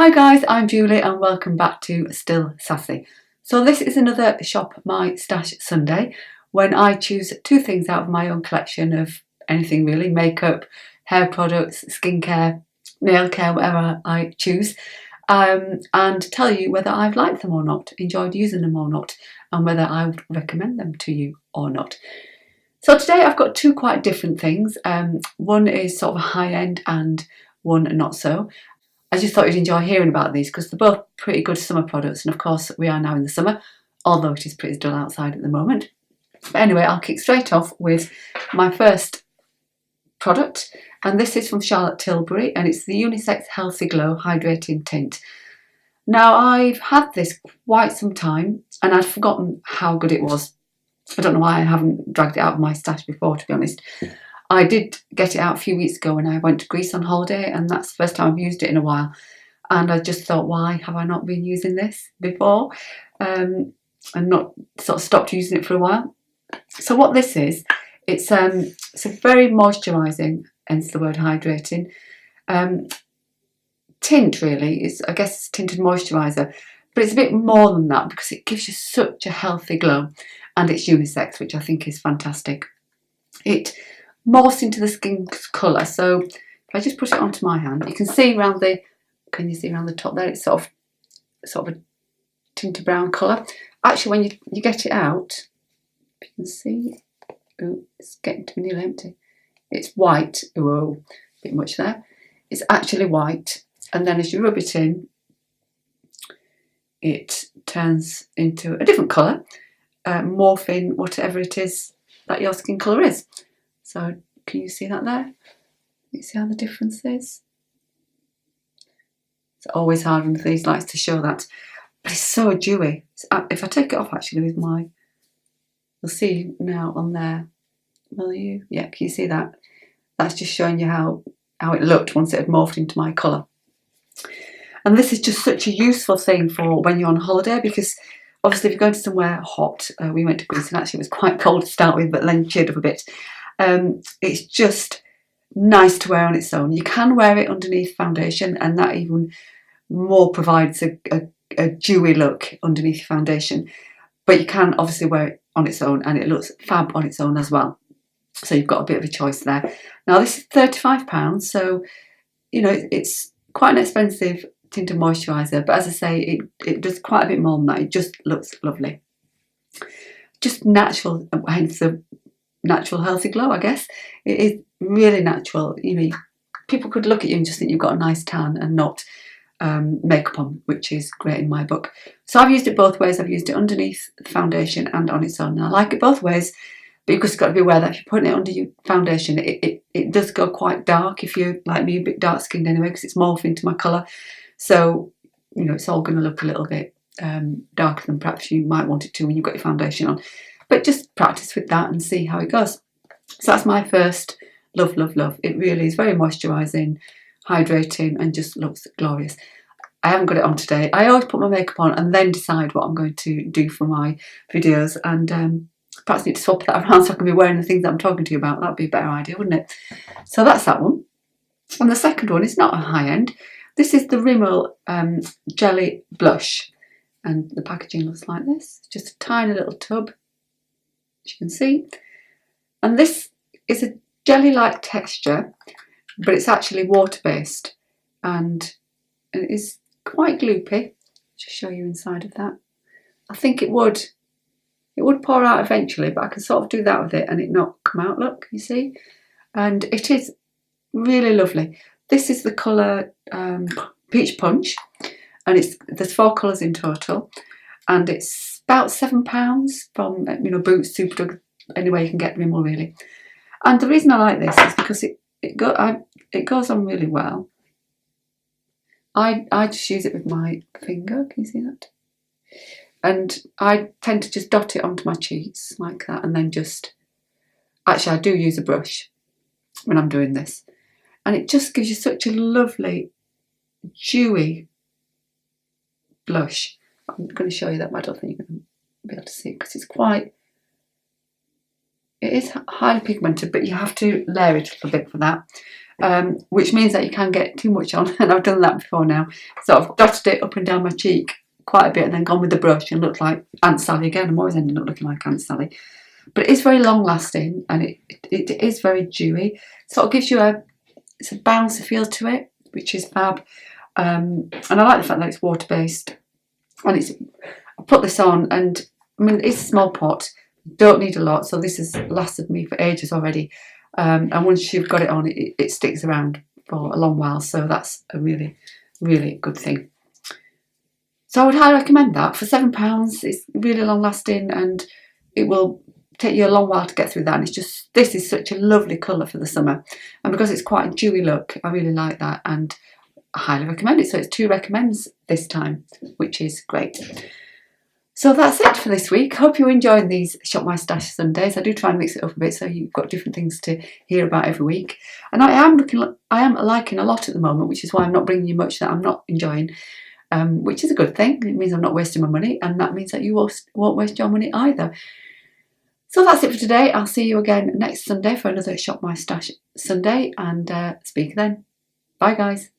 Hi guys, I'm Julie and welcome back to Still Sassy. So this is another Shop My Stash Sunday when I choose two things out of my own collection of anything really, makeup, hair products, skincare, nail care, whatever I choose, and tell you whether I've liked them or not, enjoyed using them or not, and whether I would recommend them to you or not. So today I've got two quite different things. One is sort of a high-end and one not so. I just thought you'd enjoy hearing about these because they're both pretty good summer products, and of course we are now in the summer, although it is pretty dull outside at the moment. But anyway, I'll kick straight off with my first product, and this is from Charlotte Tilbury, and it's the Unisex Healthy Glow Hydrating Tint. Now I've had this quite some time and I'd forgotten how good it was. I don't know why I haven't dragged it out of my stash before, to be honest. I did get it out a few weeks ago when I went to Greece on holiday, and that's the first time I've used it in a while. And I just thought, why have I not been using this before? And not sort of stopped using it for a while. So what this is, it's a very moisturising, hence the word hydrating, tint really. I guess it's tinted moisturiser, but it's a bit more than that because it gives you such a healthy glow, and it's unisex, which I think is fantastic. It morphs into the skin's colour. So if I just put it onto my hand, you can see around the, can you see around the top there? It's sort of a tinted brown colour. Actually, when you get it out, if you can see, oh, it's getting to be nearly empty. It's white. Oh, a bit much there. It's actually white, and then as you rub it in, it turns into a different colour, morphing whatever it is that your skin colour is. So can you see that there? You see how the difference is? It's always hard when these likes to show that, but it's so dewy. If I take it off actually with my, you'll see now on there. Will you? Yeah, can you see that? That's just showing you how it looked once it had morphed into my colour. And this is just such a useful thing for when you're on holiday, because obviously if you're going to somewhere hot, we went to Greece and actually it was quite cold to start with, but then cheered up a bit. It's just nice to wear on its own. You can wear it underneath foundation, and that even more provides a dewy look underneath foundation. But you can obviously wear it on its own, and it looks fab on its own as well. So you've got a bit of a choice there. Now this is £35, so you know it's quite an expensive tinted moisturiser, but as I say, it does quite a bit more than that. It just looks lovely. Just natural, hence the natural healthy glow, I guess. It is really natural. You know, people could look at you and just think you've got a nice tan and not makeup on, which is great in my book. So I've used it both ways. I've used it underneath the foundation and on its own, and I like it both ways, but you've just got to be aware that if you're putting it under your foundation, it does go quite dark if you're like me, a bit dark skinned anyway, because it's morphing to my colour. So you know, it's all going to look a little bit darker than perhaps you might want it to when you've got your foundation on. But just practice with that and see how it goes. So that's my first love. It really is very moisturising, hydrating, and just looks glorious. I haven't got it on today. I always put my makeup on and then decide what I'm going to do for my videos, and perhaps need to swap that around so I can be wearing the things that I'm talking to you about. That'd be a better idea, wouldn't it? So that's that one. And the second one is not a high end. This is the Rimmel Jelly Blush, and the packaging looks like this. It's just a tiny little tub, as you can see, and this is a jelly-like texture, but it's actually water-based, and it is quite gloopy. I'll just show you inside of that. I think it would pour out eventually, but I can sort of do that with it and it not come out. Look, you see, and it is really lovely. This is the colour Peach Punch, and there's 4 colours in total, and it's about £7 from Boots, Superdrug, anywhere you can get Rimmel really. And the reason I like this is because it goes on really well. I just use it with my finger. Can you see that? And I tend to just dot it onto my cheeks like that, and then actually I do use a brush when I'm doing this, and it just gives you such a lovely dewy blush. I'm going to show you that, but I don't think you're going to be able to see it because it is highly pigmented, but you have to layer it a little bit for that. which means that you can get too much on, and I've done that before now. So I've dotted it up and down my cheek quite a bit and then gone with the brush and looked like Aunt Sally again. I'm always ending up looking like Aunt Sally. But it is very long lasting, and it is very dewy. So it gives you it's a bouncy feel to it, which is fab. And I like the fact that it's water based. And I put this on, and I mean, it's a small pot, don't need a lot, so this has lasted me for ages already. And once you've got it on, it sticks around for a long while, so that's a really, really good thing. So I would highly recommend that. For £7, it's really long lasting, and it will take you a long while to get through that. And this is such a lovely colour for the summer, and because it's quite a dewy look, I really like that, and I highly recommend it. So it's 2 recommends this time, which is great. So that's it for this week. Hope you're enjoying these Shop My Stash Sundays. I do try and mix it up a bit so you've got different things to hear about every week. And I am liking a lot at the moment, which is why I'm not bringing you much that I'm not enjoying, which is a good thing. It means I'm not wasting my money, and that means that you won't waste your money either. So that's it for today. I'll see you again next Sunday for another Shop My Stash Sunday, and speak then. Bye guys.